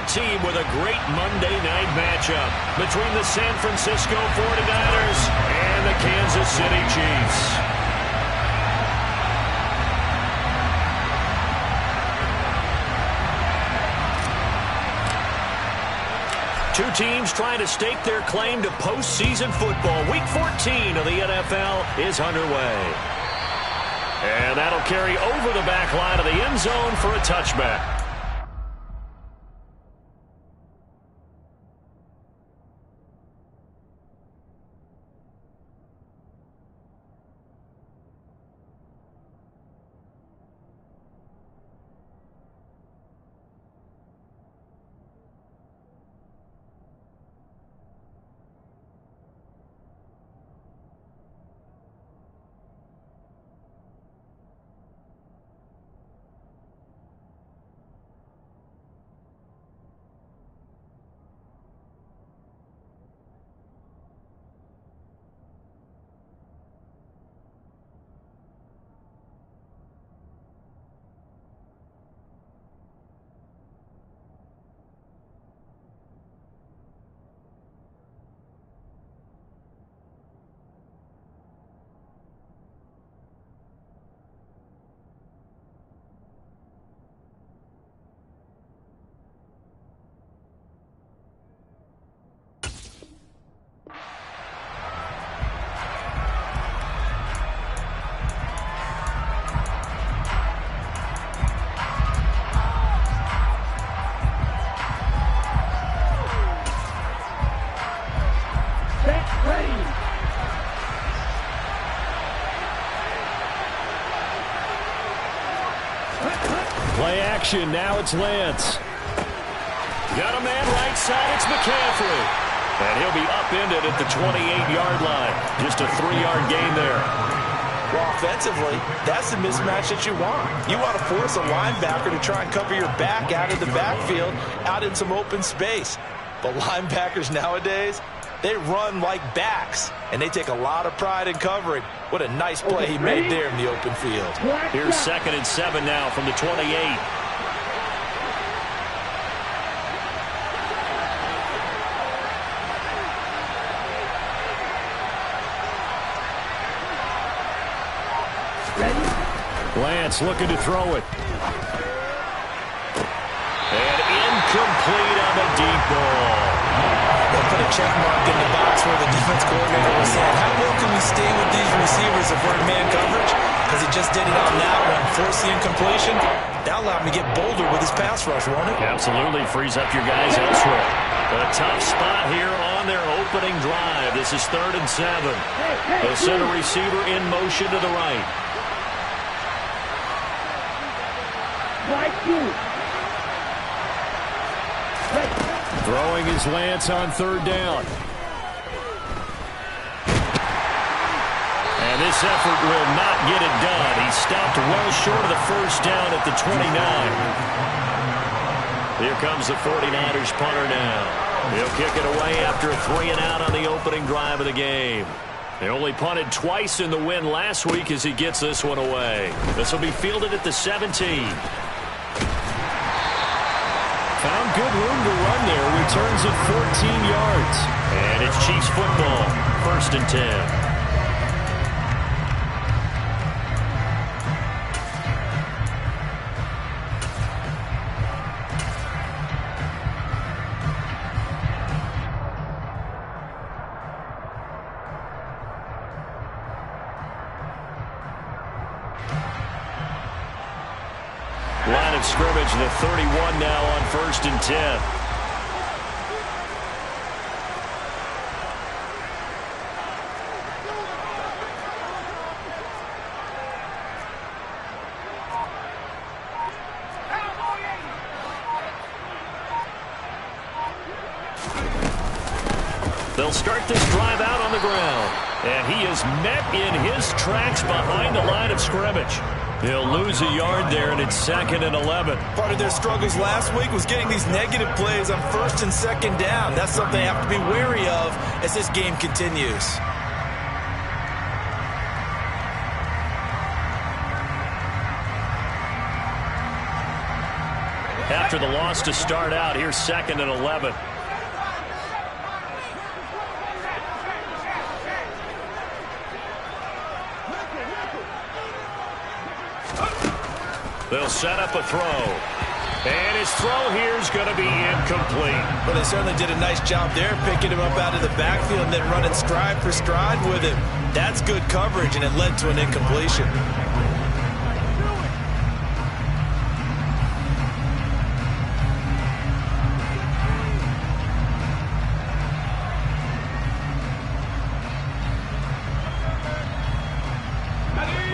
team with a great Monday night matchup between the San Francisco 49ers and the Kansas City Chiefs. Two teams trying to stake their claim to postseason football. Week 14 of the NFL is underway. And that'll carry over the back line of the end zone for a touchback. Play action. Now it's Lance. Got a man right side. It's McCaffrey. And he'll be upended at the 28-yard line. Just a 3-yard gain there. Well, offensively, that's the mismatch that you want. You want to force a linebacker to try and cover your back out of the backfield, out in some open space. But linebackers nowadays, they run like backs, and they take a lot of pride in covering. What a nice play he made there in the open field. Here's 2nd and 7 now from the 28. Lance looking to throw it. And incomplete on the deep ball. They'll put a check mark in the box where the defense coordinator was saying, how well can we stay with these receivers if we're in man coverage? Because he just did it on that one, forced the incompletion. That'll allow him to get bolder with his pass rush, won't it? Absolutely frees up your guys elsewhere. A tough spot here on their opening drive. This is 3rd and 7. The center receiver in motion to the right. Throwing is Lance on 3rd down. And this effort will not get it done. He stopped well short of the first down at the 29. Here comes the 49ers punter now. He'll kick it away after a 3-and-out on the opening drive of the game. They only punted twice in the win last week as he gets this one away. This will be fielded at the 17. Found good room to run there. Returns it 14 yards. And it's Chiefs football. 1st and 10. Line of scrimmage, the 31 now on 1st and 10. They'll start this drive out on the ground. And he is met in his tracks behind the line of scrimmage. They'll lose a yard there, and it's 2nd and 11. Part of their struggles last week was getting these negative plays on 1st and 2nd down. That's something they have to be wary of as this game continues. after the loss to start out. Here's 2nd and 11. They'll set up a throw. And his throw here is going to be incomplete. Well, they certainly did a nice job there, picking him up out of the backfield and then running stride for stride with him. That's good coverage, and it led to an incompletion.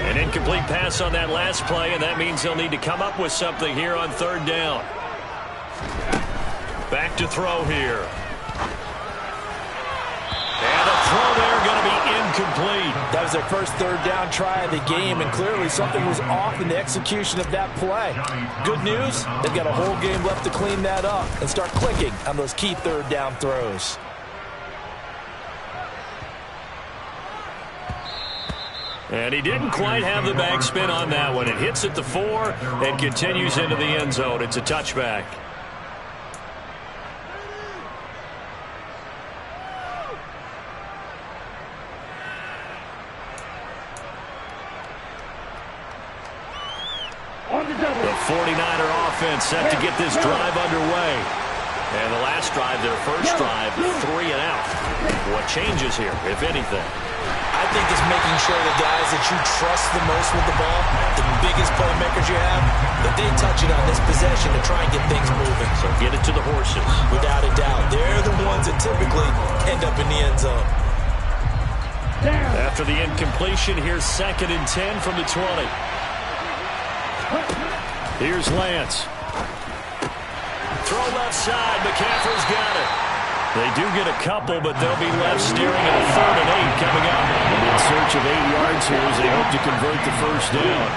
An incomplete pass on that last play, and that means they'll need to come up with something here on 3rd down. Back to throw here. And the throw there going to be incomplete. That was their first 3rd down try of the game, and clearly something was off in the execution of that play. Good news, they've got a whole game left to clean that up and start clicking on those key 3rd down throws. And he didn't quite have the backspin on that one. It hits at the 4 and continues into the end zone. It's a touchback. The 49er offense set to get this drive underway. And the last drive, their first drive, 3 and out. What changes here, if anything? I think it's making sure the guys that you trust the most with the ball, the biggest playmakers you have, that they touch it on this possession to try and get things moving. So get it to the horses. Without a doubt. They're the ones that typically end up in the end zone. After the incompletion, here's 2nd and 10 from the 20. Here's Lance. Throw left side. McCaffrey's got it. They do get a couple, but they'll be left steering at a 3rd and 8 coming up. In search of 8 yards here as they hope to convert the first down.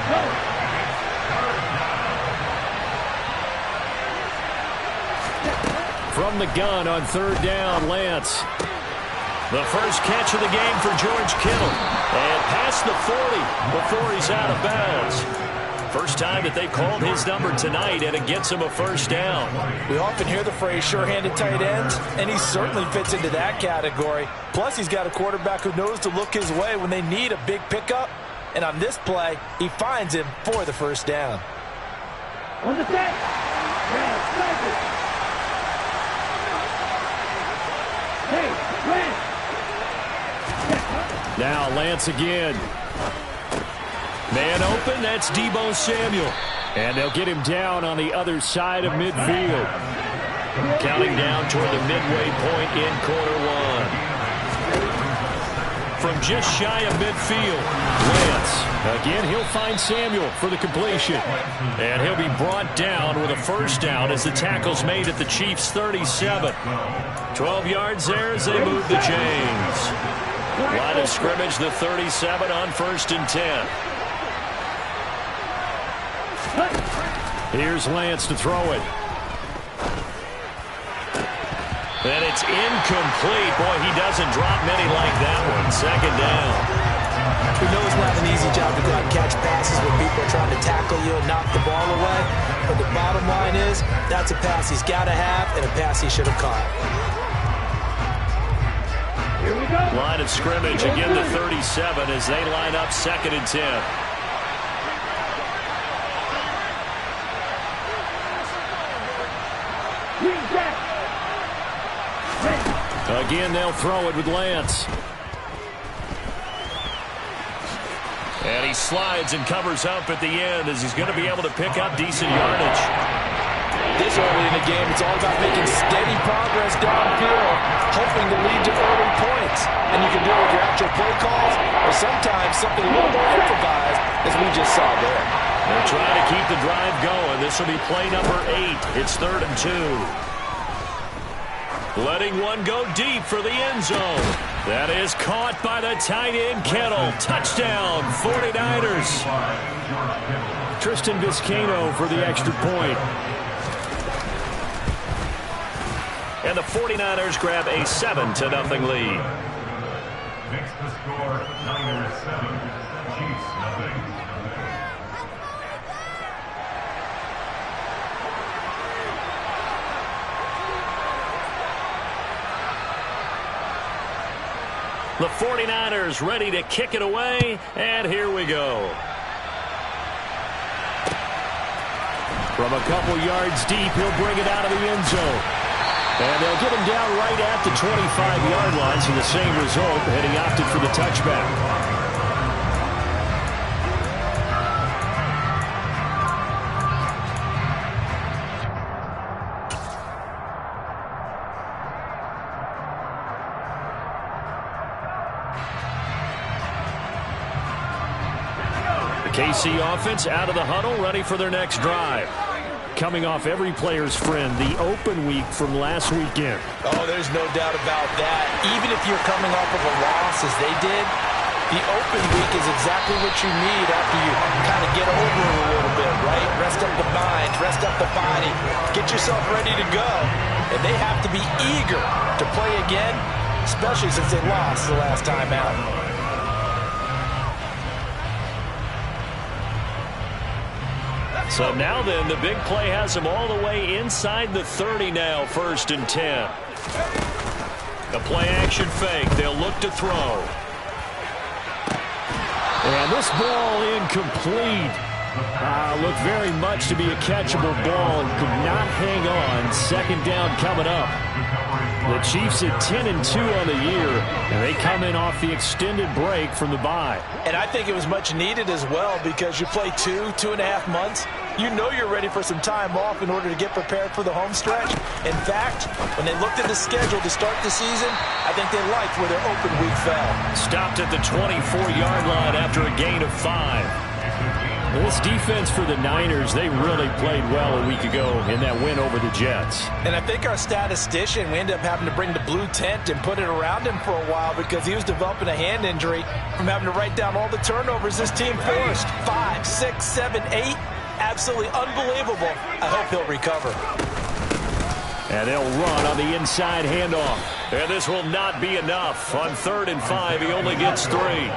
From the gun on 3rd down, Lance. The first catch of the game for George Kittle. And past the 40 before he's out of bounds. First time that they called his number tonight, and it gets him a first down. We often hear the phrase sure-handed tight ends, and he certainly fits into that category. Plus, he's got a quarterback who knows to look his way when they need a big pickup. And on this play, he finds him for the first down. On the set. Now Lance again. Man open, that's Deebo Samuel. And they'll get him down on the other side of midfield. Counting down toward the midway point in quarter 1. From just shy of midfield, Lance. Again, he'll find Samuel for the completion. And he'll be brought down with a first down as the tackle's made at the Chiefs' 37. 12 yards there as they move the chains. Line of scrimmage, the 37 on 1st and 10. Here's Lance to throw it. And it's incomplete. Boy, he doesn't drop many like that one. 2nd down. We know it's not an easy job to go out and catch passes when people are trying to tackle you and knock the ball away. But the bottom line is, that's a pass he's got to have and a pass he should have caught. Here we go. Line of scrimmage, again the 37 as they line up 2nd and 10. Again, they'll throw it with Lance. And he slides and covers up at the end as he's going to be able to pick up decent yardage. This early in the game, it's all about making steady progress downfield, hoping to lead to early points. And you can do it with your actual play calls, or sometimes something a little more improvised, as we just saw there. They're trying to keep the drive going. This will be play number 8. It's 3rd and 2. Letting one go deep for the end zone. That is caught by the tight end, Kittle. Touchdown, 49ers. Tristan Vizcaino for the extra point. And the 49ers grab a 7-0 lead. Makes the score Niners 7, Chiefs nothing. The 49ers ready to kick it away, and here we go. From a couple yards deep, he'll bring it out of the end zone. And they'll get him down right at the 25-yard line, so the same result, and he opted for the touchback. KC offense out of the huddle, ready for their next drive. Coming off every player's friend, the open week from last weekend. Oh, there's no doubt about that. Even if you're coming off of a loss as they did, the open week is exactly what you need after you kind of get over it a little bit, right? Rest up the mind, rest up the body, get yourself ready to go. And they have to be eager to play again, especially since they lost the last time out. So now then, the big play has them all the way inside the 30 now, 1st and 10. The play-action fake. They'll look to throw. And this ball incomplete. Looked very much to be a catchable ball. Could not hang on. 2nd down coming up. The Chiefs at 10-2 on the year, and they come in off the extended break from the bye. And I think it was much needed as well, because you play 2.5 months. You know you're ready for some time off in order to get prepared for the home stretch. In fact, when they looked at the schedule to start the season, I think they liked where their open week fell. Stopped at the 24-yard line after a gain of 5. This defense for the Niners, they really played well a week ago in that win over the Jets. And I think our statistician, we ended up having to bring the blue tent and put it around him for a while because he was developing a hand injury from having to write down all the turnovers this team forced. 5, 6, 7, 8. Absolutely unbelievable. I hope he'll recover. And they'll run on the inside handoff. And this will not be enough. On 3rd and 5, he only gets 3.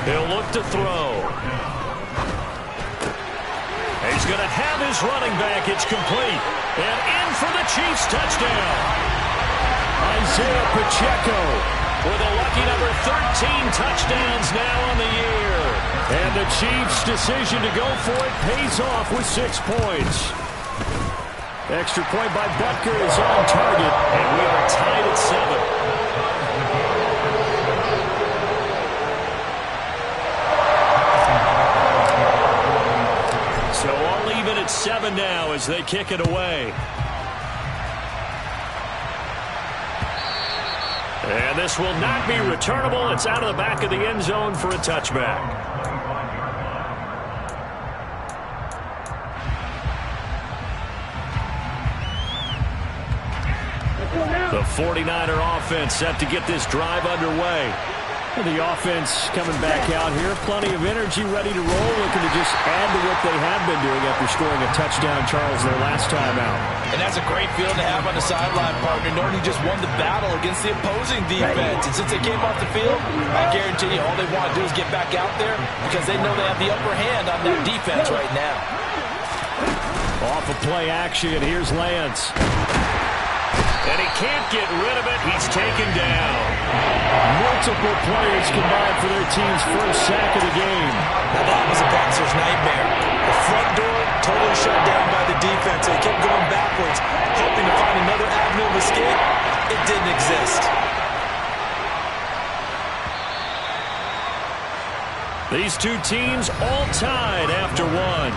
He'll look to throw. He's going to have his running back. It's complete. And in for the Chiefs touchdown. Isaiah Pacheco with a lucky number 13 touchdowns now on the year. And the Chiefs' decision to go for it pays off with 6 points. Extra point by Butker is on target, and we are tied at 7. So all even at 7 now as they kick it away. And this will not be returnable. It's out of the back of the end zone for a touchback. The 49er offense set to get this drive underway. The offense coming back out here. Plenty of energy, ready to roll, looking to just add to what they have been doing after scoring a touchdown, Charles, their last time out. And that's a great feeling to have on the sideline, partner, knowing you just won the battle against the opposing defense. And since they came off the field, I guarantee you all they want to do is get back out there because they know they have the upper hand on that defense right now. Off of play action, here's Lance. And he can't get rid of it. He's taken down. Multiple players combined for their team's first sack of the game. Now that was a boxer's nightmare. The front door totally shut down by the defense. They kept going backwards, hoping to find another avenue of escape. It didn't exist. These two teams all tied after one.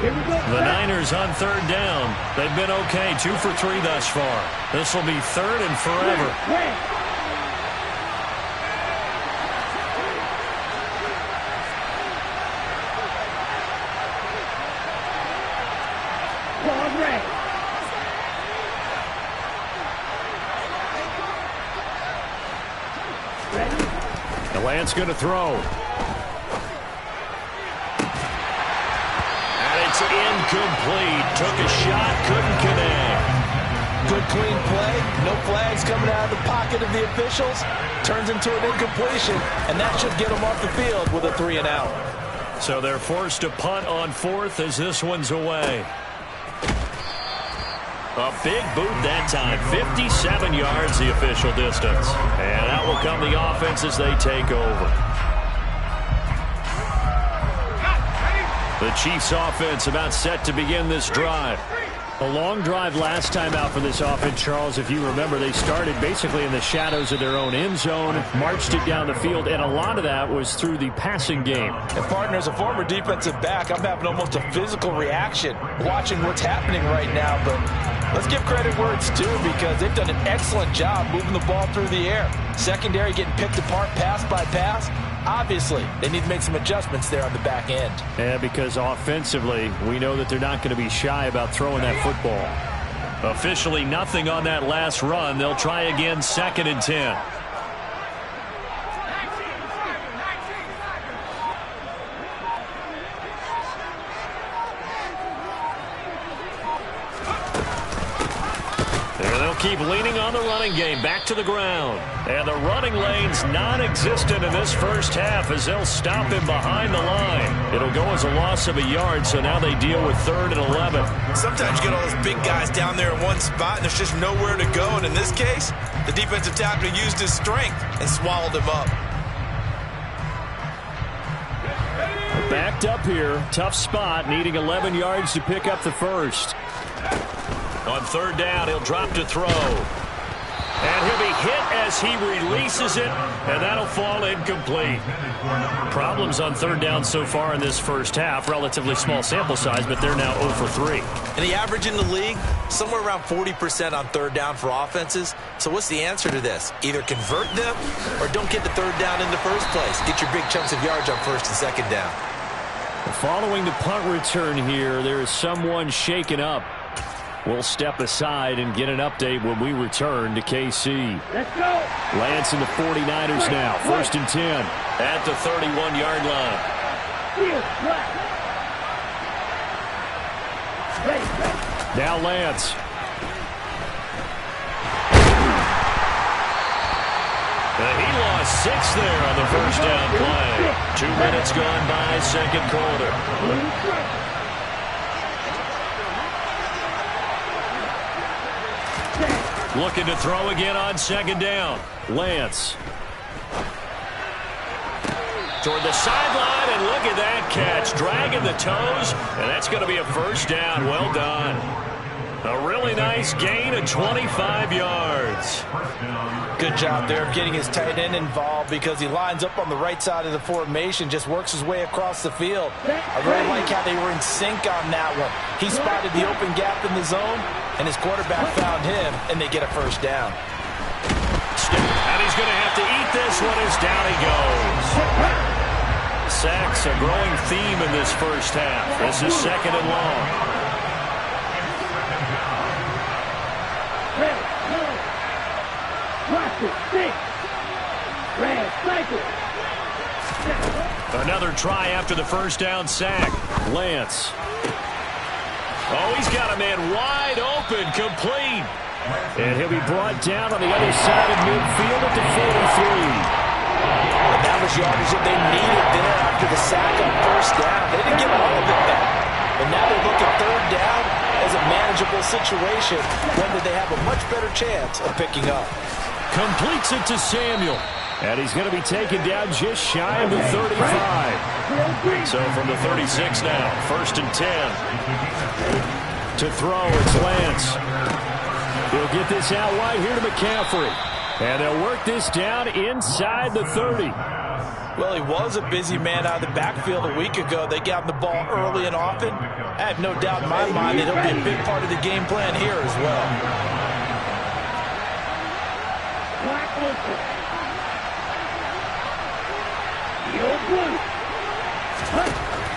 The Niners on third down. They've been okay, 2 for 3 thus far. This will be third and forever. The Lance going to throw. It's incomplete. Took a shot, couldn't connect. good, clean play. No flags coming out of the pocket of the officials. Turns into an incompletion, and that should get them off the field with a 3 and out. So they're forced to punt on 4th as this one's away. A big boot that time. 57 yards the official distance. And out will come the offense as they take over. The Chiefs offense about set to begin this drive. A long drive last time out for this offense, Charles. If you remember, they started basically in the shadows of their own end zone, marched it down the field, and a lot of that was through the passing game. And partner, as a former defensive back, I'm having almost a physical reaction watching what's happening right now. But let's give credit where it's due, because they've done an excellent job moving the ball through the air. Secondary getting picked apart pass by pass. Obviously, they need to make some adjustments there on the back end. Yeah, because offensively, we know that they're not going to be shy about throwing that football. Officially nothing on that last run. They'll try again, 2nd and 10. Keep leaning on the running game. Back to the ground. And the running lane's non-existent in this first half as they'll stop him behind the line. It'll go as a loss of a yard, so now they deal with 3rd and 11. Sometimes you get all those big guys down there in one spot, and there's just nowhere to go. And in this case, the defensive tackle used his strength and swallowed him up. Backed up here. Tough spot, needing 11 yards to pick up the first. On 3rd down, he'll drop to throw. And he'll be hit as he releases it, and that'll fall incomplete. Problems on 3rd down so far in this first half. Relatively small sample size, but they're now 0 for 3. And the average in the league, somewhere around 40% on 3rd down for offenses. So what's the answer to this? Either convert them or don't get the 3rd down in the first place. Get your big chunks of yards on 1st and 2nd down. Following the punt return here, there is someone shaken up. We'll step aside and get an update when we return to KC. Let's go. Lance and the 49ers now. 1st and 10. At the 31-yard line. Now Lance. He lost 6 there on the first down play. 2 minutes gone by, 2nd quarter. Looking to throw again on 2nd down. Lance. Toward the sideline, and look at that catch. Dragging the toes, and that's going to be a first down. Well done. A really nice gain of 25 yards. Good job there of getting his tight end involved, because he lines up on the right side of the formation, just works his way across the field. I really like how they were in sync on that one. He spotted the open gap in the zone, and his quarterback found him, and they get a first down. And he's going to have to eat this one as down he goes. Sacks, a growing theme in this first half. This is 2nd and long. Another try after the first down sack. Lance. Oh, he's got a man wide open, complete. And he'll be brought down on the other side of midfield at the 43. And that was yardage that they needed there after the sack on 1st down. They didn't get all of it back. But now they look at 3rd down as a manageable situation, one that they have a much better chance of picking up. Completes it to Samuel. And he's going to be taken down just shy of the 35. So from the 36 now, 1st and 10. To throw, it's Lance. He'll get this out wide here to McCaffrey. And they'll work this down inside the 30. Well, he was a busy man out of the backfield a week ago. They got him the ball early and often. I have no doubt in my mind that he'll be a big part of the game plan here as well.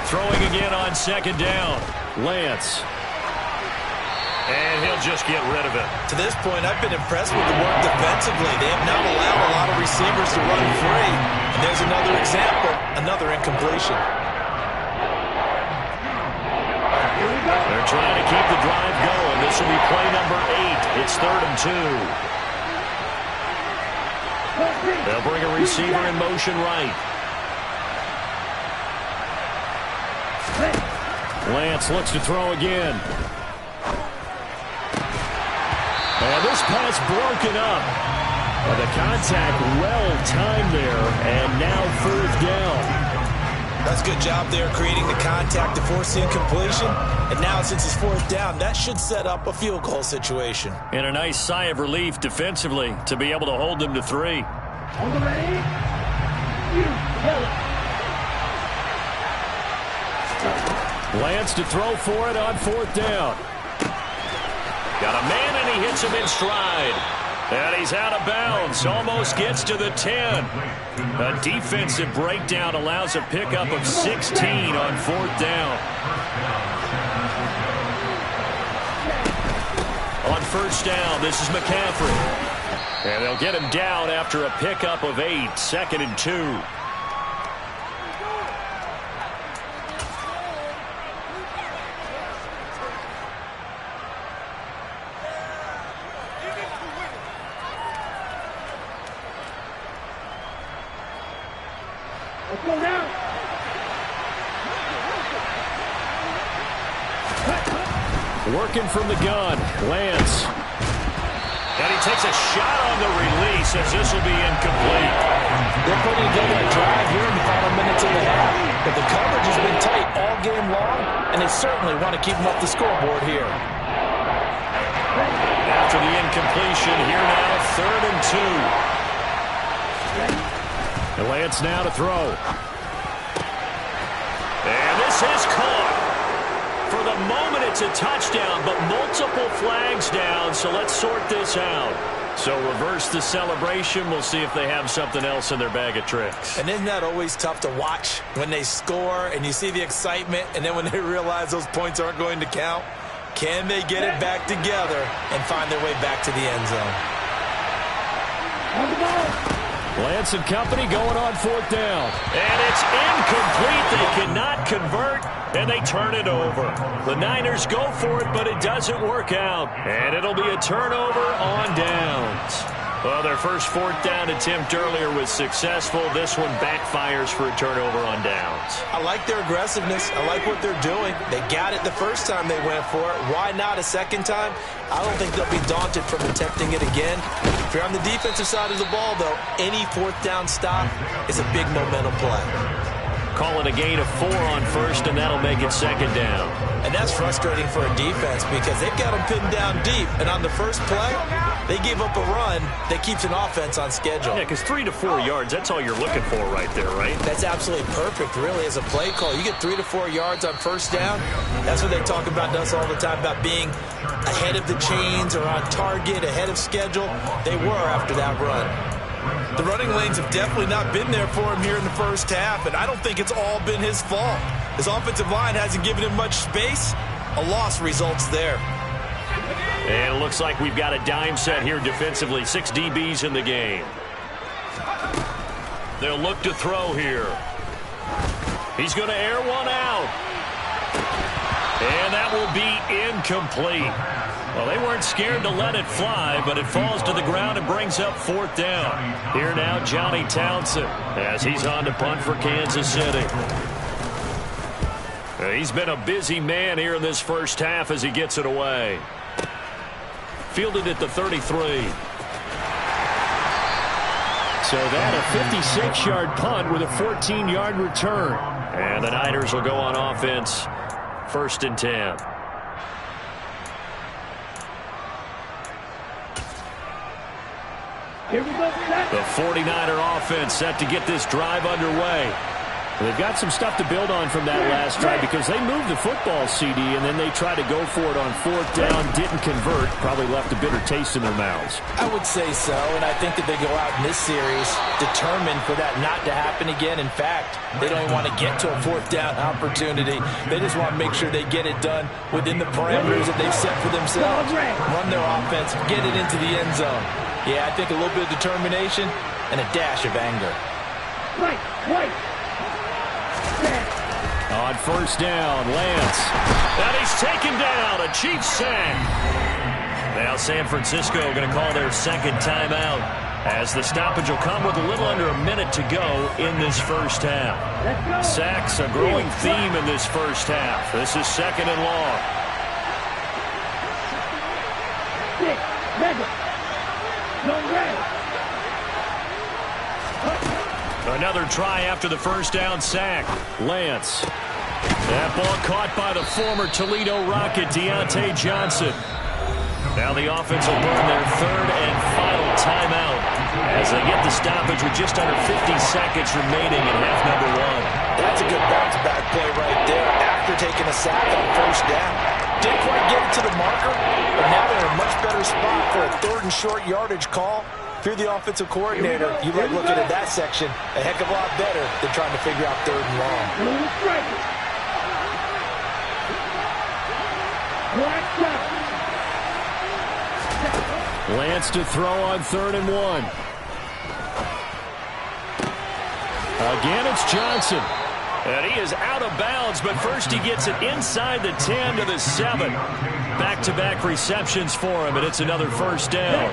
Throwing again on 2nd down. Lance. And he'll just get rid of it. To this point, I've been impressed with the work defensively. They have not allowed a lot of receivers to run free. And there's another example, another incompletion. They're trying to keep the drive going. This This will be play number 8. It's 3rd and 2. They'll bring a receiver in motion right. Lance looks to throw again. And this pass broken up. The contact well timed there, and now 4th down. That's a good job there creating the contact to force the incompletion. And now since it's 4th down, that should set up a field goal situation. And a nice sigh of relief defensively to be able to hold them to 3. On the ready? You tell it. Lance to throw for it on 4th down. Got a man, and he hits him in stride. And he's out of bounds. Almost gets to the 10. A defensive breakdown allows a pickup of 16 on 4th down. On 1st down, this is McCaffrey. And they'll get him down after a pickup of 8. 2nd and 2. Let's go now. Working from the gun, Lance. And he takes a shot on the release as this will be incomplete. They're putting together a drive here in the final minutes of the half. But the coverage has been tight all game long, and they certainly want to keep them up the scoreboard here. After the incompletion, here now, 3rd and 2. And Lance now to throw. And this is caught. For the moment, it's a touchdown, but multiple flags down, so let's sort this out. So reverse the celebration. We'll see if they have something else in their bag of tricks. And isn't that always tough to watch when they score and you see the excitement, and then when they realize those points aren't going to count? Can they get it back together and find their way back to the end zone? On the ball. Lance and company going on 4th down. And it's incomplete. They cannot convert, and they turn it over. The Niners go for it, but it doesn't work out. And it'll be a turnover on downs. Well, their first 4th down attempt earlier was successful. This one backfires for a turnover on downs. I like their aggressiveness. I like what they're doing. They got it the first time they went for it. Why not a second time? I don't think they'll be daunted from attempting it again. If you're on the defensive side of the ball, though, any 4th down stop is a big momentum play. Call it a gain of 4 on 1st, and that'll make it 2nd down. And that's frustrating for a defense because they've got them pinned down deep. And on the first play, they gave up a run that keeps an offense on schedule. Yeah, because 3 to 4 yards, that's all you're looking for right there, right? That's absolutely perfect, really, as a play call. You get 3 to 4 yards on 1st down. That's what they talk about to us all the time, about being ahead of the chains or on target, ahead of schedule. They were after that run. The running lanes have definitely not been there for him here in the first half, and I don't think it's all been his fault. His offensive line hasn't given him much space. A loss results there. And it looks like we've got a dime set here defensively. 6 DBs in the game. They'll look to throw here. He's going to air one out. And that will be incomplete. Well, they weren't scared to let it fly, but it falls to the ground and brings up 4th down. Here now, Johnny Townsend, as he's on to punt for Kansas City. He's been a busy man here in this first half as he gets it away. Fielded at the 33. So that a 56-yard punt with a 14-yard return. And the Niners will go on offense, 1st and 10. Here we go. The 49er offense set to get this drive underway. They've got some stuff to build on from that last drive because they moved the football, CD, and then they tried to go for it on 4th down, didn't convert, probably left a bitter taste in their mouths. I would say so, and I think that they go out in this series determined for that not to happen again. In fact, they don't even want to get to a 4th down opportunity. They just want to make sure they get it done within the parameters that they've set for themselves. Run their offense, get it into the end zone. Yeah, I think a little bit of determination and a dash of anger. Right. On first down, Lance. And he's taken down. A Chiefs sack. Now San Francisco going to call their second timeout, as the stoppage will come with a little under a minute to go in this first half. Sacks a growing theme in this first half. This is second and long. 6 seconds. Zone ready. Another try after the first down sack. Lance. That ball caught by the former Toledo Rocket, Deontay Johnson. Now the offense will burn their third and final timeout as they get the stoppage with just under 50 seconds remaining in half number one. That's a good bounce back play right there after taking a sack on first down. Didn't quite get it to the marker, but now they're in a much better spot for a third and short yardage call. If you're the offensive coordinator, you like looking at that section a heck of a lot better than trying to figure out third and long. Lance to throw on 3rd and 1. Again, it's Johnson. And he is out of bounds, but first he gets it inside the 10 to the 7. Back-to-back receptions for him, and it's another first down.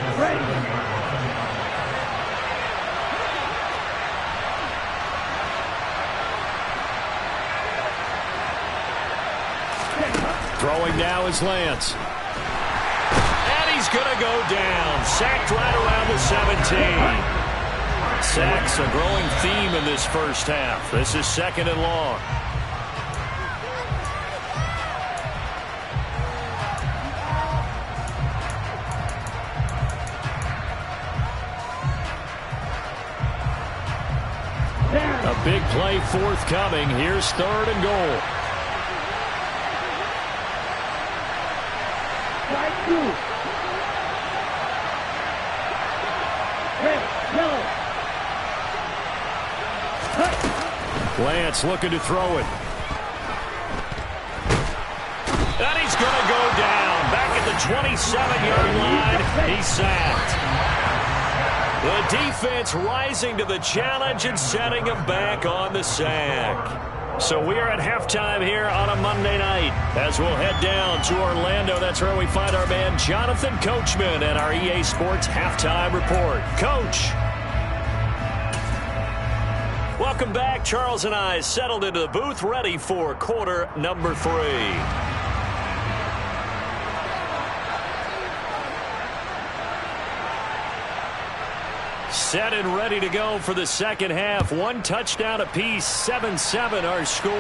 Throwing now is Lance. And he's going to go down. Sacked right around the 17. Sacks a growing theme in this first half. This is second and long. A big play forthcoming. Here's 3rd and goal. Lance looking to throw it. And he's going to go down. Back at the 27-yard line. He's sacked. The defense rising to the challenge and setting him back on the sack. So we are at halftime here on a Monday night as we'll head down to Orlando. That's where we find our man Jonathan Coachman and our EA Sports Halftime Report. Coach. Welcome back. Charles and I settled into the booth, ready for quarter number 3. Set and ready to go for the second half. 1 touchdown apiece, 7-7 our score.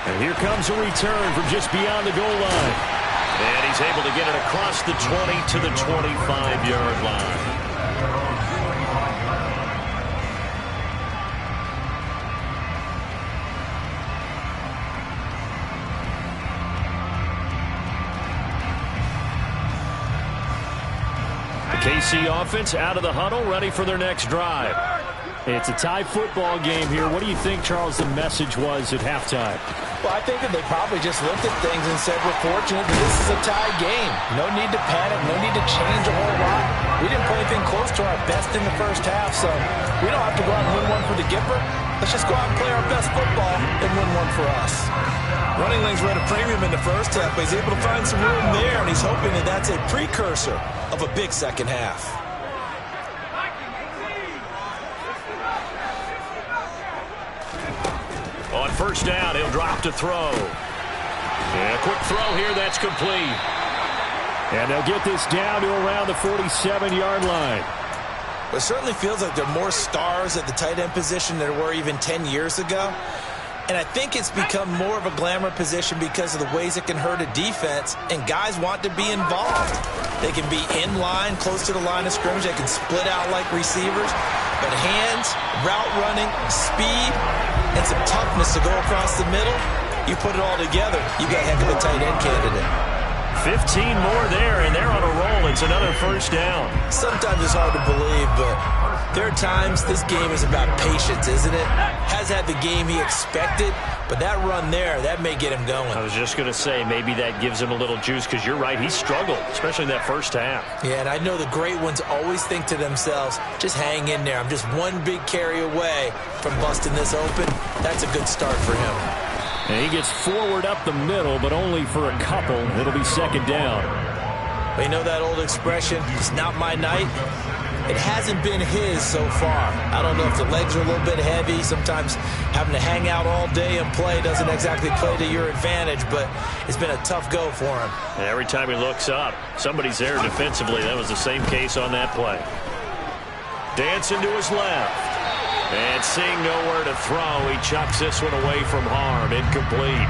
And here comes a return from just beyond the goal line. And he's able to get it across the 20 to the 25-yard line. KC offense out of the huddle, ready for their next drive. It's a tie football game here. What do you think, Charles, the message was at halftime? Well, I think that they probably just looked at things and said, we're fortunate that this is a tie game. No need to panic, no need to change a whole lot. We didn't play anything close to our best in the first half, so we don't have to go out and win one for the Gipper. Let's just go out and play our best football and win one for us. Running lanes were at a premium in the first half, but he's able to find some room there, and he's hoping that that's a precursor of a big second half. On first down, he'll drop to throw. And a quick throw here, that's complete. And they'll get this down to around the 47-yard line. It certainly feels like there are more stars at the tight end position than there were even 10 years ago. And I think it's become more of a glamour position because of the ways it can hurt a defense, and guys want to be involved. They can be in line, close to the line of scrimmage. They can split out like receivers. But hands, route running, speed, and some toughness to go across the middle, you put it all together, you got a heck of a tight end candidate. 15 more there, and they're on a roll. It's another first down. Sometimes it's hard to believe, but there are times this game is about patience, isn't it? Has had the game he expected, but that run there, that may get him going. I was just going to say, maybe that gives him a little juice, because you're right, he struggled, especially in that first half. Yeah, and I know the great ones always think to themselves, just hang in there. I'm just one big carry away from busting this open. That's a good start for him. And he gets forward up the middle, but only for a couple. It'll be second down. Well, you know that old expression, it's not my night? It hasn't been his so far. I don't know if the legs are a little bit heavy. Sometimes having to hang out all day and play doesn't exactly play to your advantage, but it's been a tough go for him. And every time he looks up, somebody's there defensively. That was the same case on that play. Dancing to his left. And seeing nowhere to throw, he chucks this one away from harm. Incomplete.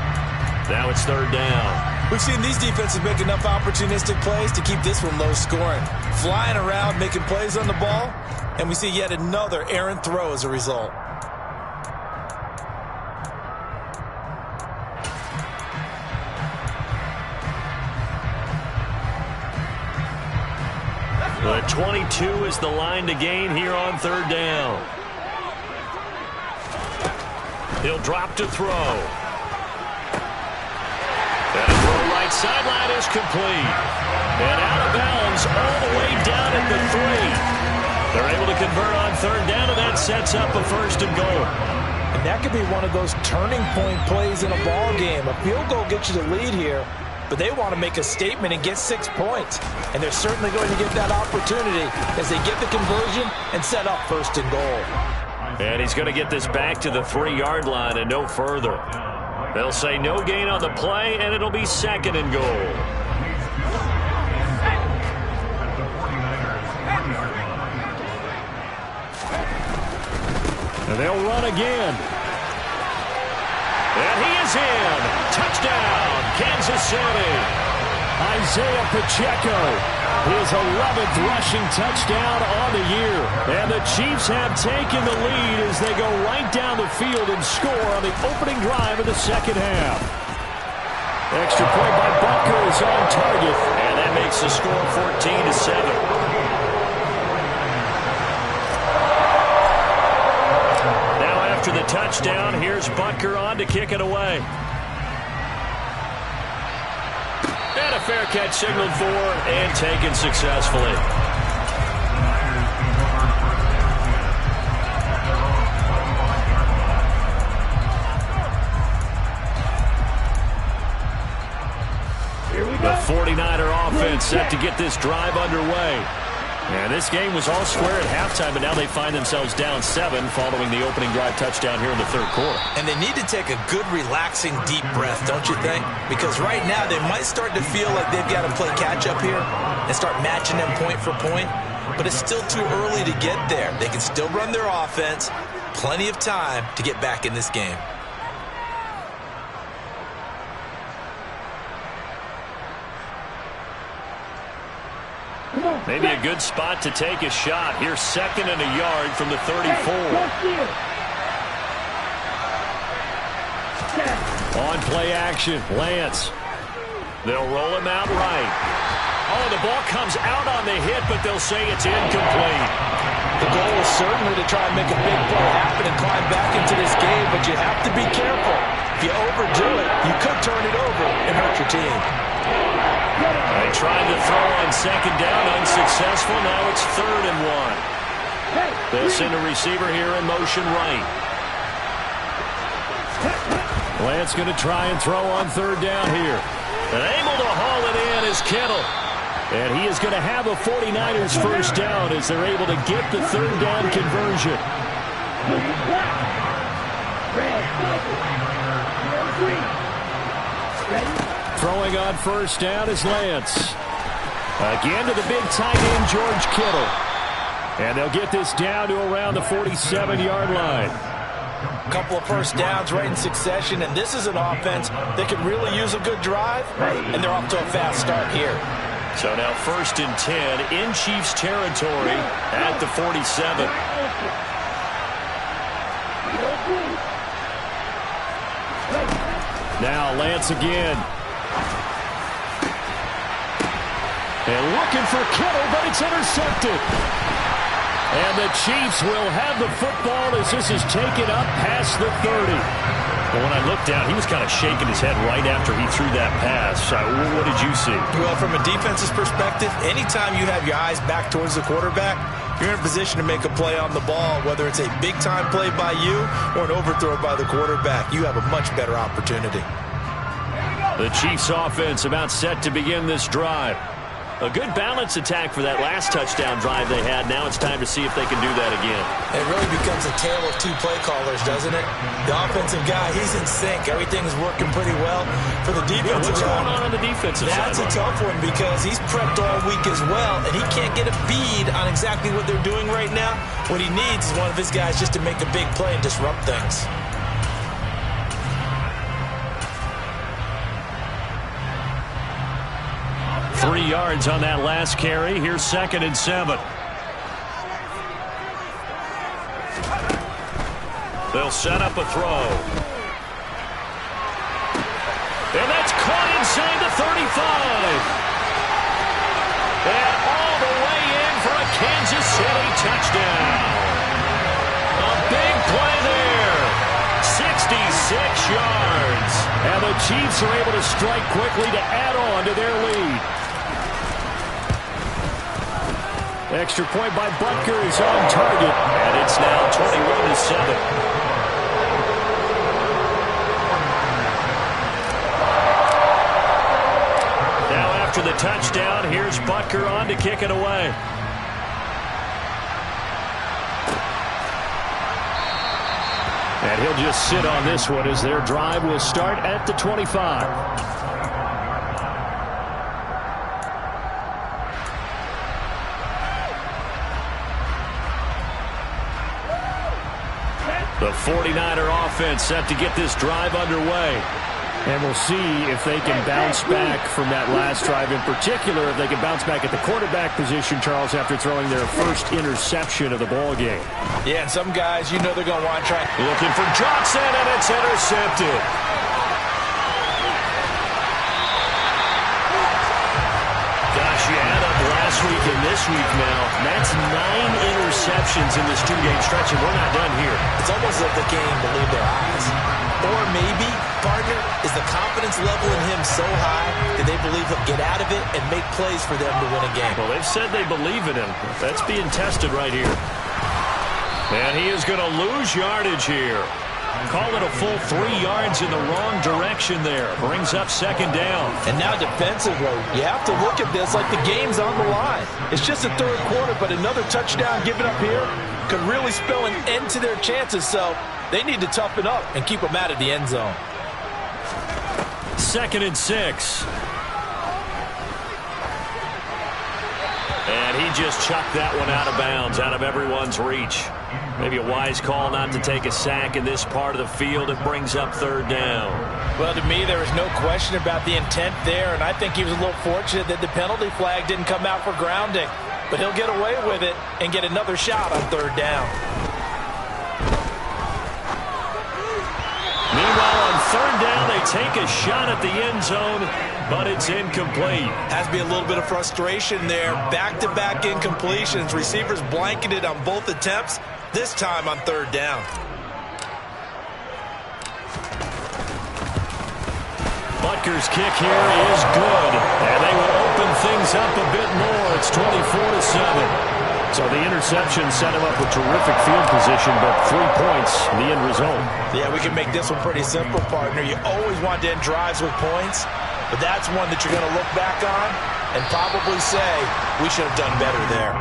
Now it's third down. We've seen these defenses make enough opportunistic plays to keep this one low scoring. Flying around, making plays on the ball, and we see yet another errant throw as a result. The 22 is the line to gain here on third down. He'll drop to throw. That throw right sideline is complete. And out of bounds all the way down at the 3. They're able to convert on third down, and that sets up a first and goal. And that could be one of those turning point plays in a ball game. A field goal gets you the lead here, but they want to make a statement and get 6 points. And they're certainly going to get that opportunity as they get the conversion and set up first and goal. And he's going to get this back to the 3-yard line and no further. They'll say no gain on the play, and it'll be second and goal. And they'll run again. And he is in. Touchdown, Kansas City. Isaiah Pacheco, his 11th rushing touchdown on the year. And the Chiefs have taken the lead as they go right down the field and score on the opening drive of the second half. Extra point by Butker is on target. And that makes the score 14-7. Now after the touchdown, here's Butker on to kick it away. And a fair catch signaled for and taken successfully. The 49er offense set to get this drive underway. And this game was all square at halftime, but now they find themselves down 7 following the opening drive touchdown here in the third quarter. And they need to take a good, relaxing, deep breath, don't you think? Because right now they might start to feel like they've got to play catch-up here and start matching them point for point. But it's still too early to get there. They can still run their offense. Plenty of time to get back in this game. Maybe a good spot to take a shot. Here's second and a yard from the 34. On play action, Lance. They'll roll him out right. Oh, the ball comes out on the hit, but they'll say it's incomplete. The goal is certainly to try and make a big play happen and climb back into this game, but you have to be careful. If you overdo it, you could turn it over and hurt your team. They tried to throw on second down, unsuccessful. Now it's 3rd and 1. They'll send a receiver here in motion right. Lance going to try and throw on third down here. And able to haul it in is Kittle. And he is going to have a 49ers first down as they're able to get the third down conversion. Throwing on first down is Lance. Again to the big tight end, George Kittle. And they'll get this down to around the 47-yard line. A couple of first downs right in succession, and this is an offense that could really use a good drive, and they're off to a fast start here. So now 1st and 10 in Chiefs territory at the 47. Now Lance again. And looking for Kittle, but it's intercepted. And the Chiefs will have the football as this is taken up past the 30. But when I looked down, he was kind of shaking his head right after he threw that pass. What did you see? Well, from a defense's perspective, anytime you have your eyes back towards the quarterback, you're in a position to make a play on the ball, whether it's a big-time play by you or an overthrow by the quarterback. You have a much better opportunity. The Chiefs offense about set to begin this drive. A good balance attack for that last touchdown drive they had. Now it's time to see if they can do that again. It really becomes a tale of two play callers, doesn't it? The offensive guy, he's in sync. Everything's working pretty well. For the defensive What's guy, going on the defensive side? that's a tough one because he's prepped all week as well, and he can't get a bead on exactly what they're doing right now. What he needs is one of his guys just to make a big play and disrupt things. Three yards on that last carry. Here's 2nd and 7. They'll set up a throw. And that's caught inside the 35. And all the way in for a Kansas City touchdown. A big play there. 66 yards. And the Chiefs are able to strike quickly to add on to their lead. Extra point by Butker is on target, and it's now 21-7. Now after the touchdown, here's Butker on to kick it away. And he'll just sit on this one as their drive will start at the 25. The 49er offense set to get this drive underway. And we'll see if they can bounce back from that last drive. In particular, if they can bounce back at the quarterback position, Charles, after throwing their first interception of the ball game. Yeah, and some guys, you know they're going to want to try. Looking for Johnson, and it's intercepted. Gosh, you add up last week and this week now. That's 9 interceptions in this two-game stretch, and we're not done here. It's almost like they can't even believe their eyes. Or maybe, partner, is the confidence level in him so high that they believe he'll get out of it and make plays for them to win a game. Well, they've said they believe in him. That's being tested right here. And he is going to lose yardage here. Call it a full 3 yards in the wrong direction there. Brings up 2nd down. And now defensively, you have to look at this like the game's on the line. It's just the 3rd quarter, but another touchdown given up here could really spell an end to their chances. So they need to toughen up and keep them out of the end zone. 2nd and 6. And he just chucked that one out of bounds, out of everyone's reach. Maybe a wise call not to take a sack in this part of the field. It brings up 3rd down. Well, to me, there was no question about the intent there, and I think he was a little fortunate that the penalty flag didn't come out for grounding. But he'll get away with it and get another shot on 3rd down. Meanwhile, on 3rd down, they take a shot at the end zone, but it's incomplete. Has to be a little bit of frustration there. Back-to-back incompletions. Receivers blanketed on both attempts, this time on 3rd down. Butker's kick here is good, and they will open things up a bit more. It's 24-7. So the interception set him up with terrific field position, but 3 points, the end result. Yeah, we can make this one pretty simple, partner. You always want to end drives with points, but that's one that you're going to look back on and probably say, we should have done better there.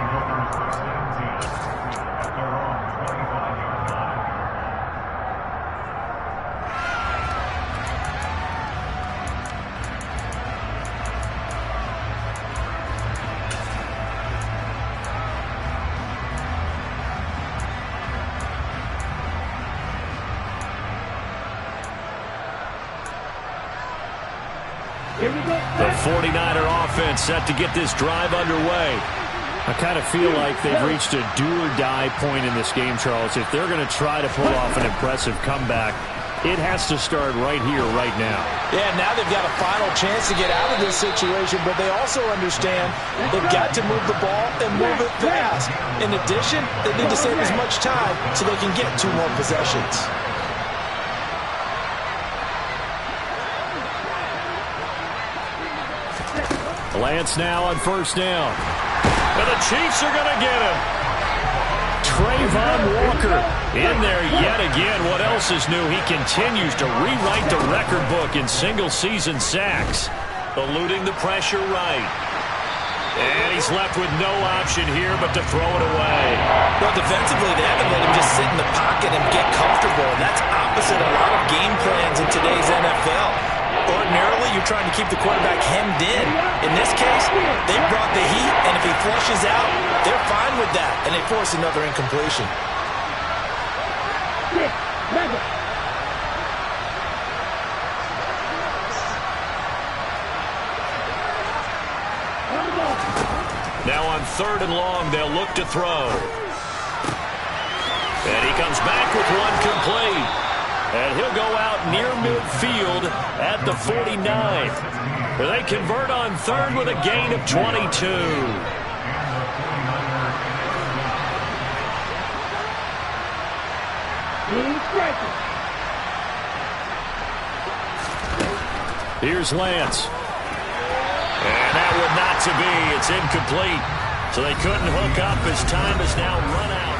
The 49er offense set to get this drive underway. I kind of feel like they've reached a do-or-die point in this game, Charles. If they're going to try to pull off an impressive comeback, it has to start right here, right now. Yeah, now they've got a final chance to get out of this situation, but they also understand they've got to move the ball and move it fast. In addition, they need to save as much time so they can get 2 more possessions. Lance now on 1st down. And the Chiefs are going to get him. Trayvon Walker in there yet again. What else is new? He continues to rewrite the record book in single-season sacks. Eluding the pressure right. And he's left with no option here but to throw it away. Well, defensively, they haven't let him just sit in the pocket and get comfortable. And that's opposite a lot of game plans in today's NFL. Ordinarily, you're trying to keep the quarterback hemmed in. In this case, they brought the heat, and if he flushes out, they're fine with that. And they force another incompletion. 6, 7. Now on 3rd and long, they'll look to throw. And he comes back with one complete. And he'll go out near midfield at the 49. They convert on 3rd with a gain of 22. Here's Lance. And that would not to be. It's incomplete. So they couldn't hook up. His time is now run out.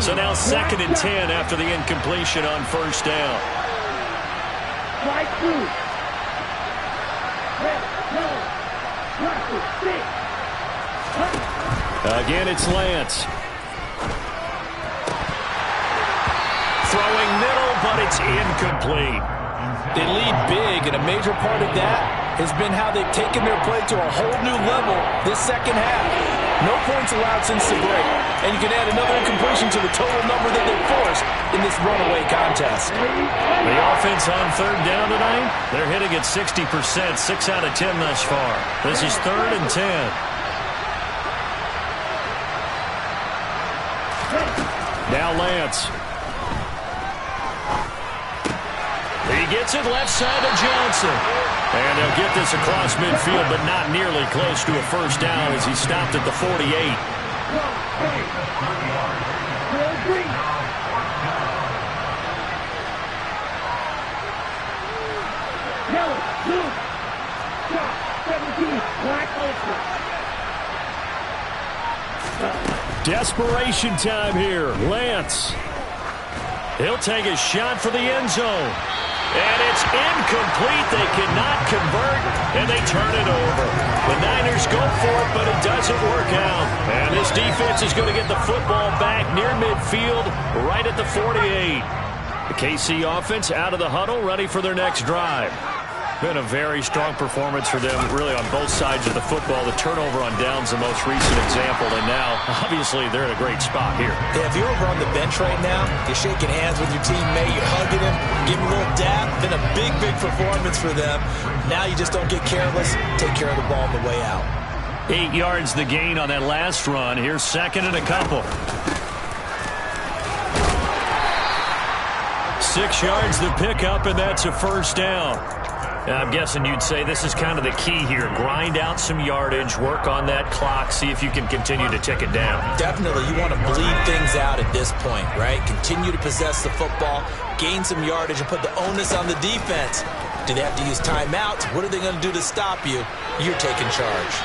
So now 2nd and 10 after the incompletion on 1st down. Again, it's Lance. Throwing middle, but it's incomplete. They lead big, and a major part of that has been how they've taken their play to a whole new level this second half. No points allowed since the break, and you can add another incompletion to the total number that they forced in this runaway contest. The offense on 3rd down tonight, they're hitting at 60%, 6 out of 10 thus far. This is 3rd and 10. Now Lance. He gets it left side to Johnson. And they'll get this across midfield, but not nearly close to a 1st down as he stopped at the 48. Desperation time here. Lance. He'll take a shot for the end zone. And it's incomplete. They cannot convert, and they turn it over. The Niners go for it, but it doesn't work out. And this defense is going to get the football back near midfield, right at the 48. The KC offense out of the huddle, ready for their next drive. Been a very strong performance for them, really, on both sides of the football. The turnover on downs, the most recent example, and now, obviously, they're in a great spot here. Yeah, if you're over on the bench right now, you're shaking hands with your teammate, you're hugging him, giving him a little dap. Been a big, big performance for them. Now you just don't get careless. Take care of the ball on the way out. 8 yards the gain on that last run. Here's 2nd and a couple. 6 yards the pickup, and that's a 1st down. I'm guessing you'd say this is kind of the key here. Grind out some yardage, work on that clock, see if you can continue to tick it down. Definitely, you want to bleed things out at this point, right? Continue to possess the football, gain some yardage, and put the onus on the defense. Do they have to use timeouts? What are they going to do to stop you? You're taking charge.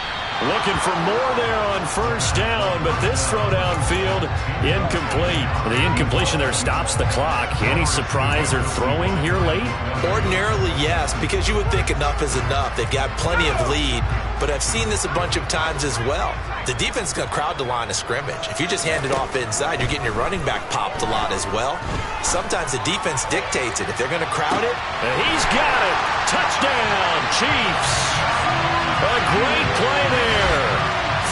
Looking for more there on 1st down, but this throw downfield, incomplete. The incompletion there stops the clock. Any surprise they're throwing here late? Ordinarily, yes, because you would think enough is enough. They've got plenty of lead, but I've seen this a bunch of times as well. The defense is going to crowd the line of scrimmage. If you just hand it off inside, you're getting your running back popped a lot as well. Sometimes the defense dictates it. If they're going to crowd it. And he's got it. Touchdown, Chiefs. A great play there.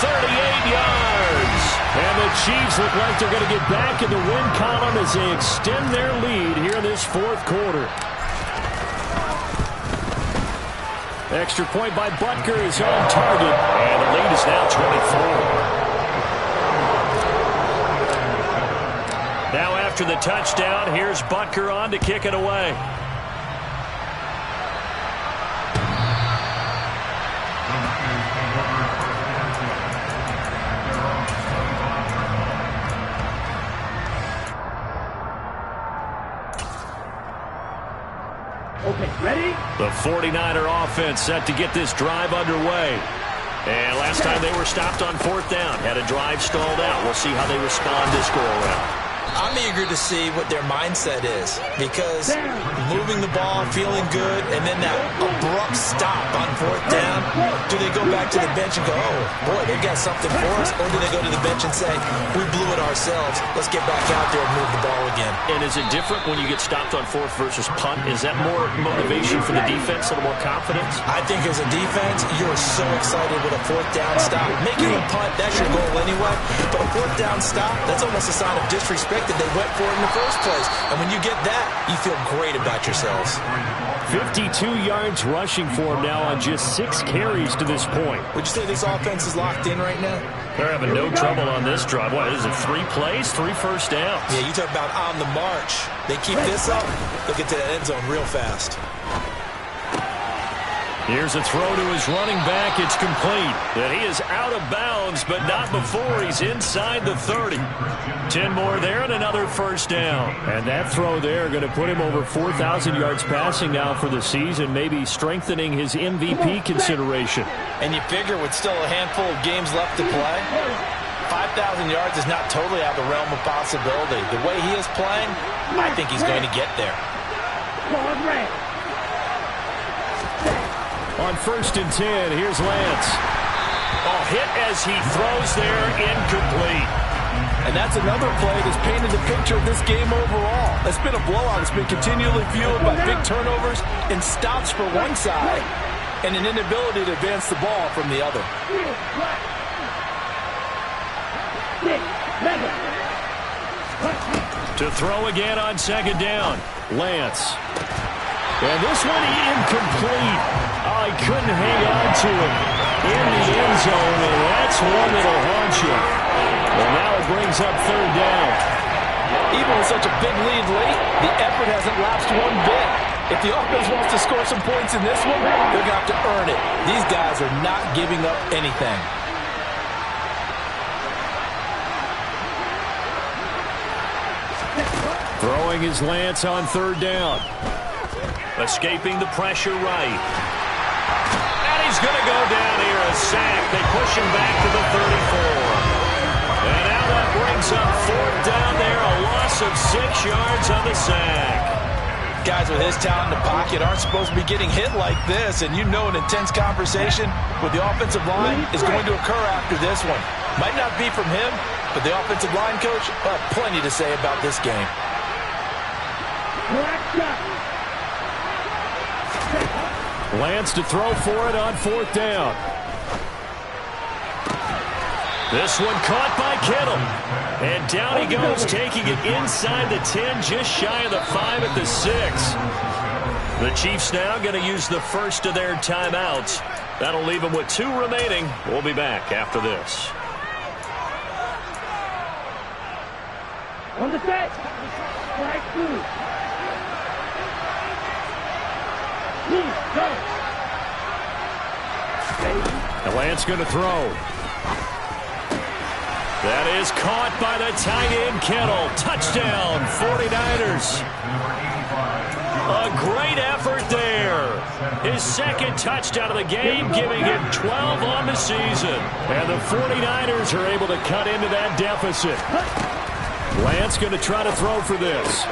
38 yards. And the Chiefs look like they're going to get back in the win column as they extend their lead here in this 4th quarter. Extra point by Butker is on target. And the lead is now 24. Now after the touchdown, here's Butker on to kick it away. Okay, ready? The 49er offense set to get this drive underway. And last time they were stopped on fourth down, had a drive stalled out. We'll see how they respond this go-around. I'm eager to see what their mindset is, because moving the ball, feeling good, and then that abrupt stop on fourth down, do they go back to the bench and go, oh, boy, they've got something for us, or do they go to the bench and say, we blew it ourselves, let's get back out there and move the ball again? And is it different when you get stopped on fourth versus punt? Is that more motivation for the defense, a little more confidence? I think as a defense, you're so excited with a fourth down stop. Making a punt, that's your goal anyway, but a fourth down stop, that's almost a sign of disrespect that they went for it in the first place. And when you get that, you feel great about yourselves. 52 yards rushing for him now on just 6 carries to this point. Would you say this offense is locked in right now? They're having no trouble on this drive. What is it, 3 plays, 3 first downs? Yeah, you talk about on the march. They keep this up, they'll get to that end zone real fast. Here's a throw to his running back. It's complete. And he is out of bounds, but not before he's inside the 30. 10 more there and another first down. And that throw there going to put him over 4,000 yards passing now for the season, maybe strengthening his MVP consideration. And you figure with still a handful of games left to play, 5,000 yards is not totally out of the realm of possibility. The way he is playing, I think he's going to get there. On 1st and 10, here's Lance. Oh, hit as he throws there, incomplete. And that's another play that's painted the picture of this game overall. It's been a blowout. It's been continually fueled by big turnovers and stops for one side and an inability to advance the ball from the other. To throw again on 2nd down, Lance. And this one incomplete. Oh, he couldn't hang on to it in the end zone, and that's one that'll haunt you. And now it brings up 3rd down. Even with such a big lead late, the effort hasn't lapsed one bit. If the offense wants to score some points in this one, they're going to have to earn it. These guys are not giving up anything. Throwing his Lance on 3rd down. Escaping the pressure right. And he's going to go down here, a sack. They push him back to the 34. And now that brings up 4th down there, a loss of 6 yards on the sack. Guys with his talent in the pocket aren't supposed to be getting hit like this, and you know an intense conversation with the offensive line is going to occur after this one. Might not be from him, but the offensive line coach will have plenty to say about this game. Lance to throw for it on 4th down. This one caught by Kittle. And down he goes, taking it inside the 10, just shy of the 5 at the 6. The Chiefs now going to use the first of their timeouts. That'll leave them with 2 remaining. We'll be back after this. On the set. Strike 2. And Lance going to throw. That is caught by the tight end, Kittle. Touchdown, 49ers. A great effort there. His 2nd touchdown of the game, giving him 12 on the season. And the 49ers are able to cut into that deficit. Lance going to try to throw for this.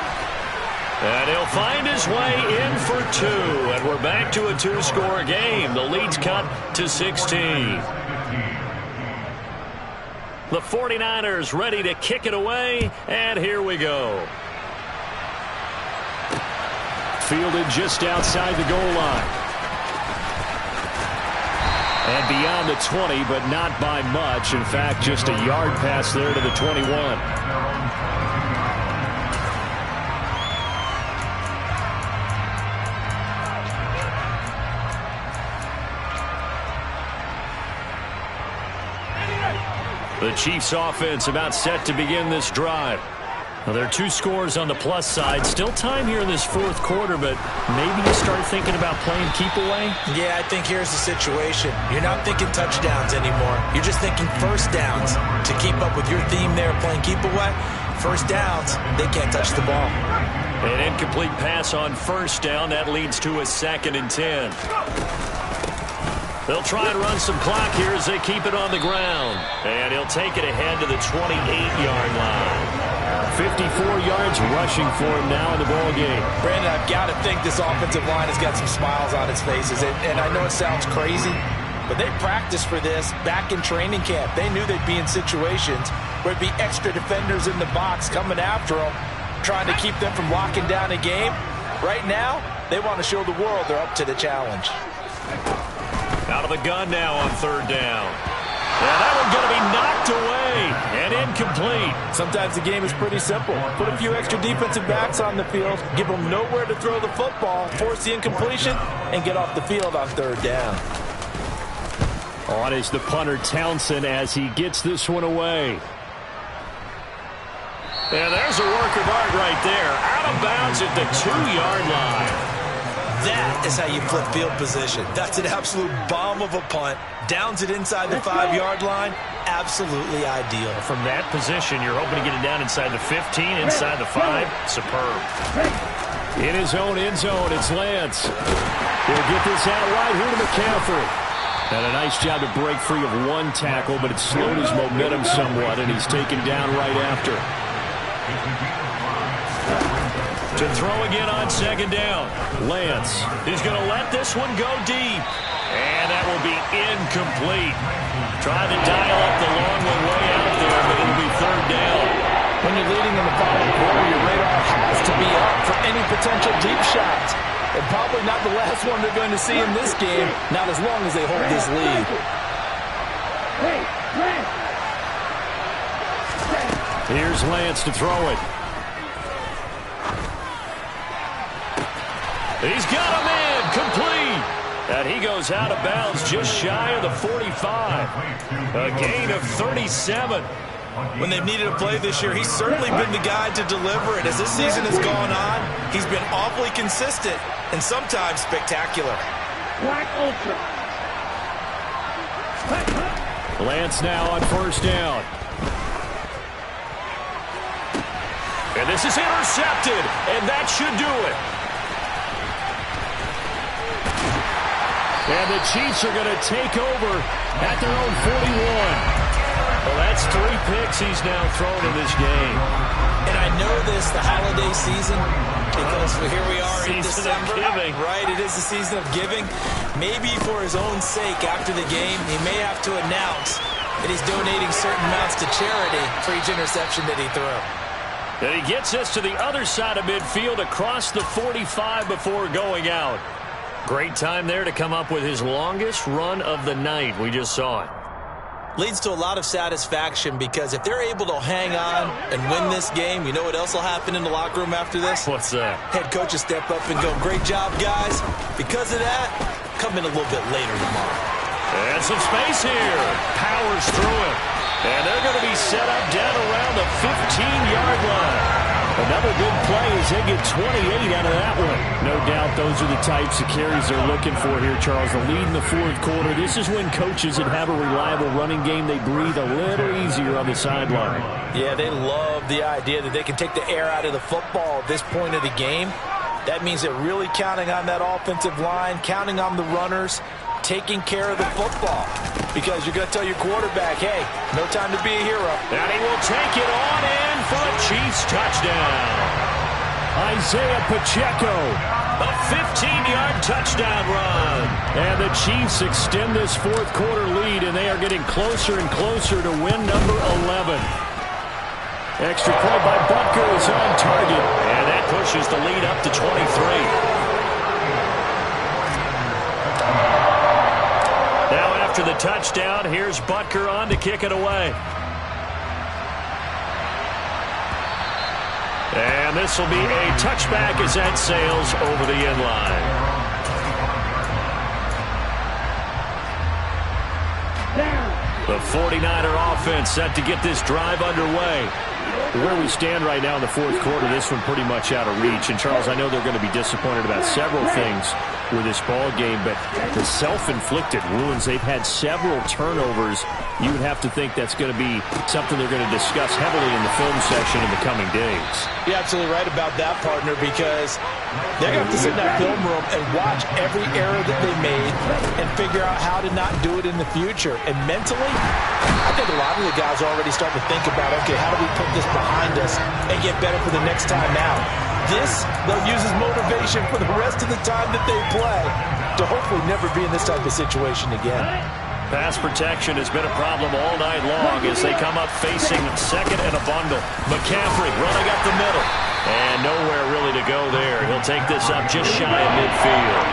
And he'll find his way in for 2. And we're back to a 2-score game. The lead's cut to 16. The 49ers ready to kick it away. And here we go. Fielded just outside the goal line. And beyond the 20, but not by much. In fact, just a yard pass there to the 21. The Chiefs offense about set to begin this drive. Well, there are 2 scores on the plus side. Still time here in this fourth quarter, but maybe you start thinking about playing keep away? Yeah, I think here's the situation. You're not thinking touchdowns anymore. You're just thinking first downs. To keep up with your theme there, playing keep away, first downs, they can't touch the ball. An incomplete pass on first down. That leads to a 2nd and 10. They'll try and run some clock here as they keep it on the ground. And he'll take it ahead to the 28-yard line. 54 yards rushing for him now in the ball game. Brandon, I've got to think this offensive line has got some smiles on its faces. And I know it sounds crazy, but they practiced for this back in training camp. They knew they'd be in situations where it'd be extra defenders in the box coming after them, trying to keep them from locking down a game. Right now, they want to show the world they're up to the challenge. Out of the gun now on 3rd down. And that one's going to be knocked away and incomplete. Sometimes the game is pretty simple. Put a few extra defensive backs on the field, give them nowhere to throw the football, force the incompletion, and get off the field on 3rd down. On is the punter Townsend as he gets this one away. And there's a work of art right there. Out of bounds at the 2-yard line. That is how you flip field position. That's an absolute bomb of a punt. Downs it inside the 5-yard line. Absolutely ideal. From that position, you're hoping to get it down inside the 15, inside the 5. Superb. In his own end zone, it's Lance. He'll get this out right here to McCaffrey. And a nice job to break free of 1 tackle, but it slowed his momentum somewhat, and he's taken down right after. To throw again on 2nd down. Lance. He's going to let this one go deep. And that will be incomplete. Trying to dial up the long one way out there, but it'll be 3rd down. When you're leading in the final quarter, your radar has to be up for any potential deep shots. And probably not the last one they're going to see in this game, not as long as they hold this lead. Here's Lance to throw it. He's got him in, complete. And he goes out of bounds just shy of the 45. A gain of 37. When they've needed a play this year, he's certainly been the guy to deliver it. As this season has gone on, he's been awfully consistent and sometimes spectacular. Black Ultra. Lance now on 1st down. And this is intercepted, and that should do it. And the Chiefs are going to take over at their own 41. Well, that's 3 picks he's now thrown in this game. And I know this, the holiday season, because here we are in December. Right, it is the season of giving. Maybe for his own sake after the game, he may have to announce that he's donating certain amounts to charity for each interception that he threw. And he gets us to the other side of midfield across the 45 before going out. Great time there to come up with his longest run of the night. We just saw it. Leads to a lot of satisfaction because if they're able to hang on and win this game, you know what else will happen in the locker room after this? What's that? Head coach will step up and go, great job, guys. Because of that, come in a little bit later tomorrow. And some space here. Powers through it. And they're going to be set up down around the 15-yard line. Another big play as they get 28 out of that one. No doubt those are the types of carries they're looking for here, Charles. The lead in the 4th quarter. This is when coaches that have a reliable running game, they breathe a little easier on the sideline. Yeah, they love the idea that they can take the air out of the football at this point of the game. That means they're really counting on that offensive line, counting on the runners, taking care of the football. Because you're going to tell your quarterback, hey, no time to be a hero. And he will take it on in for a Chiefs touchdown. Isaiah Pacheco, a 15-yard touchdown run. And the Chiefs extend this 4th quarter lead, and they are getting closer and closer to win number 11. Extra point by Butker is on target, and that pushes the lead up to 23. Now after the touchdown, here's Butker on to kick it away. And this will be a touchback as that sails over the end line. The 49er offense set to get this drive underway. Where we stand right now in the fourth quarter, this one pretty much out of reach. And, Charles, I know they're going to be disappointed about several things with this ball game, but the self-inflicted wounds, they've had several turnovers. You would have to think that's going to be something they're going to discuss heavily in the film session in the coming days. You're absolutely right about that, partner, because they're going to have to sit in that film room and watch every error that they made and figure out how to not do it in the future. And mentally, I think a lot of the guys are already starting to think about, okay, how do we put this behind us and get better for the next time out? This, they'll use as motivation for the rest of the time that they play to hopefully never be in this type of situation again. Pass protection has been a problem all night long as they come up facing second and a bundle. McCaffrey running up the middle. And nowhere really to go there. He'll take this up just shy of midfield.